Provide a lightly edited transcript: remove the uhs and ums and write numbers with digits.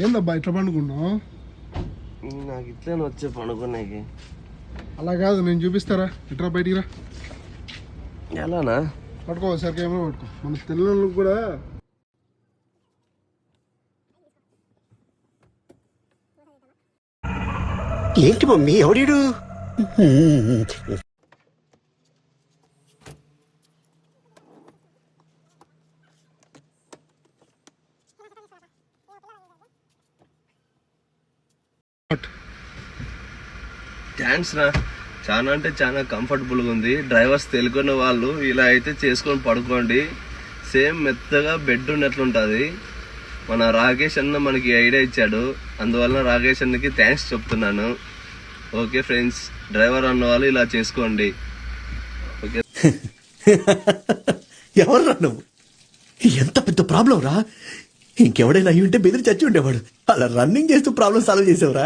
ఏందబ్బా ఇట్లా పండుకున్నావు? నాకు ఇట్లా వచ్చే పండుకునేకి. అలా కాదు, నేను చూపిస్తారా, ఇట్రా బయటికి రా. ఎలానా? పట్టుకో సార్, కెమెరా పట్టుకో. మన తెల్లలకు కూడా ఏంటి మమ్మీ ఎవడీడు? థ్యాంక్స్ రా, చాలా అంటే చాలా కంఫర్టబుల్గా ఉంది. డ్రైవర్స్ తెలుగున్న వాళ్ళు ఇలా అయితే చేసుకొని పడుకోండి. సేమ్ మెత్తగా బెడ్ ఉన్నట్లుంటుంది. మన రాకేష్ అన్న మనకి ఐడియా ఇచ్చాడు, అందువల్ల రాకేష్ అన్నకి థ్యాంక్స్ చెప్తున్నాను. ఓకే ఫ్రెండ్స్, డ్రైవర్ అన్న వాళ్ళు ఇలా చేసుకోండి. ఓకే. ఎవర్రా నువ్వు? ఎంత పెద్ద ప్రాబ్లం రా. ఇంకెవడైనా అయ్యి ఉంటే బెదిరి చచ్చి ఉండేవాడు. అలా రన్నింగ్ చేస్తూ ప్రాబ్లం సాల్వ్ చేసావురా.